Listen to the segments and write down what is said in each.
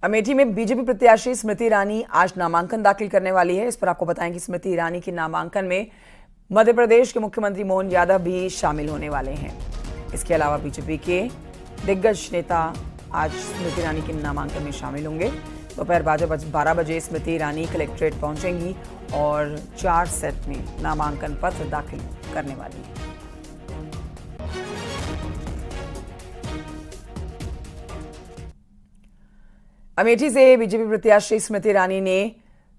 अमेठी में बीजेपी प्रत्याशी स्मृति ईरानी आज नामांकन दाखिल करने वाली है। इस पर आपको बताएं कि स्मृति ईरानी के नामांकन में मध्य प्रदेश के मुख्यमंत्री मोहन यादव भी शामिल होने वाले हैं। इसके अलावा बीजेपी के दिग्गज नेता आज स्मृति ईरानी के नामांकन में शामिल होंगे। दोपहर 12 बजे स्मृति ईरानी कलेक्ट्रेट पहुंचेंगी और 4 सेट में नामांकन पत्र दाखिल करने वाली है। अमेठी से बीजेपी प्रत्याशी स्मृति ईरानी ने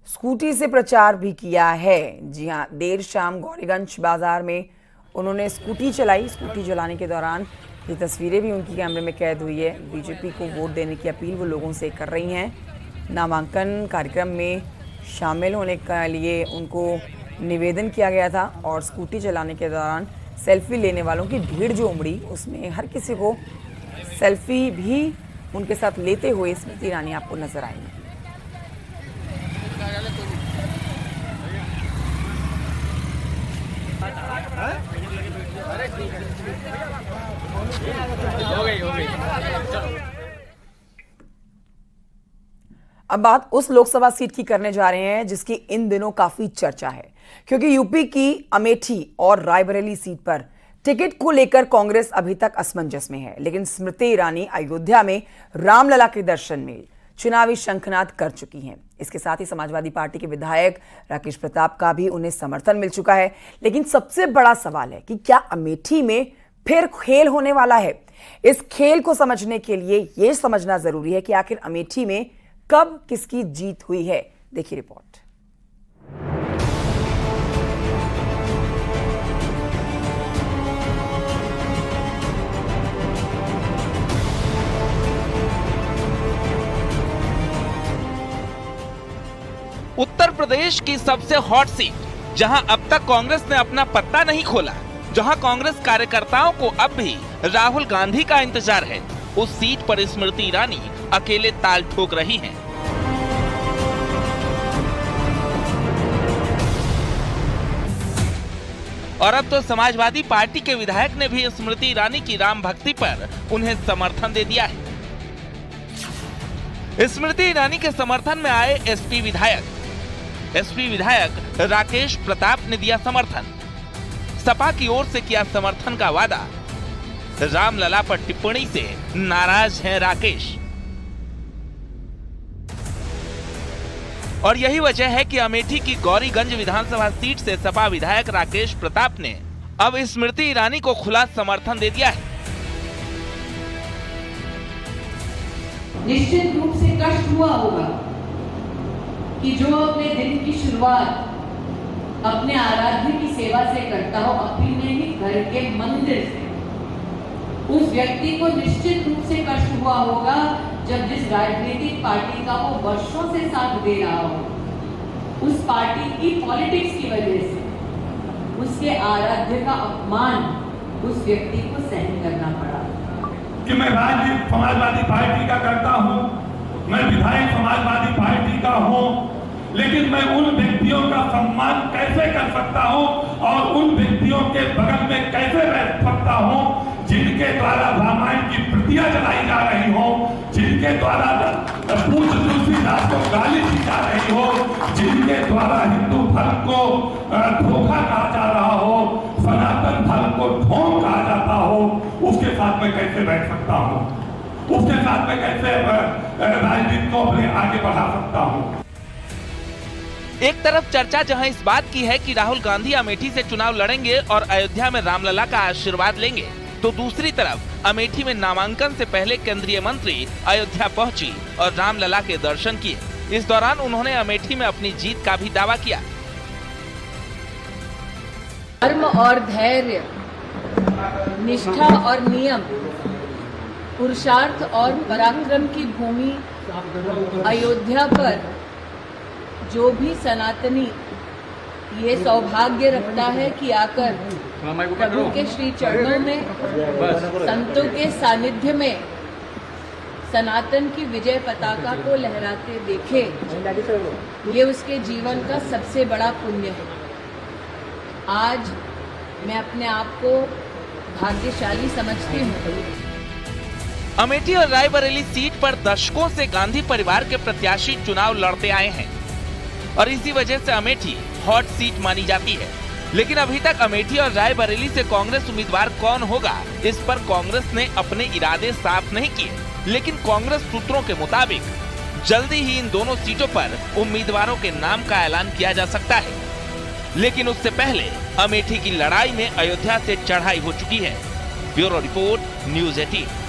स्कूटी से प्रचार भी किया है। जी हां, देर शाम गौरीगंज बाजार में उन्होंने स्कूटी चलाई। स्कूटी चलाने के दौरान ये तस्वीरें भी उनकी कैमरे में कैद हुई है। बीजेपी को वोट देने की अपील वो लोगों से कर रही हैं। नामांकन कार्यक्रम में शामिल होने के लिए उनको निवेदन किया गया था और स्कूटी चलाने के दौरान सेल्फी लेने वालों की भीड़ जो उमड़ी, उसमें हर किसी को सेल्फी भी उनके साथ लेते हुए स्मृति ईरानी आपको नजर आएंगी। अब बात उस लोकसभा सीट की करने जा रहे हैं जिसकी इन दिनों काफी चर्चा है, क्योंकि यूपी की अमेठी और रायबरेली सीट पर टिकट को लेकर कांग्रेस अभी तक असमंजस में है। लेकिन स्मृति ईरानी अयोध्या में रामलला के दर्शन में चुनावी शंखनाद कर चुकी हैं। इसके साथ ही समाजवादी पार्टी के विधायक राकेश प्रताप का भी उन्हें समर्थन मिल चुका है। लेकिन सबसे बड़ा सवाल है कि क्या अमेठी में फिर खेल होने वाला है? इस खेल को समझने के लिए यह समझना जरूरी है कि आखिर अमेठी में कब किसकी जीत हुई है। देखिए रिपोर्ट। उत्तर प्रदेश की सबसे हॉट सीट, जहां अब तक कांग्रेस ने अपना पत्ता नहीं खोला, जहां कांग्रेस कार्यकर्ताओं को अब भी राहुल गांधी का इंतजार है, उस सीट पर स्मृति ईरानी अकेले ताल ठोक रही हैं। और अब तो समाजवादी पार्टी के विधायक ने भी स्मृति ईरानी की राम भक्ति पर उन्हें समर्थन दे दिया है। स्मृति ईरानी के समर्थन में आए एसपी विधायक राकेश प्रताप ने दिया समर्थन। सपा की ओर से किया समर्थन का वादा। रामलला पर टिप्पणी से नाराज हैं राकेश। और यही वजह है कि अमेठी की गौरीगंज विधानसभा सीट से सपा विधायक राकेश प्रताप ने अब स्मृति ईरानी को खुला समर्थन दे दिया है। निश्चित रूप से कष्ट हुआ होगा कि जो अपने दिन की शुरुआत अपने आराध्य की सेवा से करता हो, अपने ही घर के मंदिर से, उस व्यक्ति को निश्चित रूप से कष्ट हुआ होगा जब जिस राजनीतिक पार्टी का वो वर्षों से साथ दे रहा हो, उस पार्टी की पॉलिटिक्स की वजह से उसके आराध्य का अपमान उस व्यक्ति को सहन करना पड़ा। कि मैं राजनीति समाजवादी पार्टी का करता हूं, मैं विधायक समाजवादी पार्टी का हूं, लेकिन मैं उन व्यक्तियों का सम्मान कैसे कर सकता हूं और उन व्यक्तियों के बगल में कैसे रह सकता हूं जिनके द्वारा रामायण की प्रतियां जलाई जा रही हो, जिनके द्वारा पूज्य तुलसीदास को गाली दी जा रही हो, जिनके द्वारा हिंदू धर्म को धोखा कहा जा रहा हो, सनातन धर्म को ढोंग कहा जाता हो, उसके साथ मैं कैसे बैठ सकता हूं, उसके साथ मैं कैसे राजनीति को अपने आगे बढ़ा सकता हूं। एक तरफ चर्चा जहां इस बात की है कि राहुल गांधी अमेठी से चुनाव लड़ेंगे और अयोध्या में रामलला का आशीर्वाद लेंगे, तो दूसरी तरफ अमेठी में नामांकन से पहले केंद्रीय मंत्री अयोध्या पहुंची और रामलला के दर्शन किए। इस दौरान उन्होंने अमेठी में अपनी जीत का भी दावा किया। धर्म और धैर्य, निष्ठा और नियम, पुरुषार्थ और पराक्रम की भूमि अयोध्या पर जो भी सनातनी ये सौभाग्य रखता है कि आकर प्रभु के श्री चरणों में, संतों के सानिध्य में सनातन की विजय पताका को लहराते देखे, ये उसके जीवन का सबसे बड़ा पुण्य है। आज मैं अपने आप को भाग्यशाली समझती हूँ अमेठी और रायबरेली सीट पर दशकों से गांधी परिवार के प्रत्याशी चुनाव लड़ते आए हैं और इसी वजह से अमेठी हॉट सीट मानी जाती है। लेकिन अभी तक अमेठी और रायबरेली से कांग्रेस उम्मीदवार कौन होगा, इस पर कांग्रेस ने अपने इरादे साफ नहीं किए। लेकिन कांग्रेस सूत्रों के मुताबिक जल्दी ही इन दोनों सीटों पर उम्मीदवारों के नाम का ऐलान किया जा सकता है। लेकिन उससे पहले अमेठी की लड़ाई में अयोध्या से चढ़ाई हो चुकी है। Bureau report, news 18।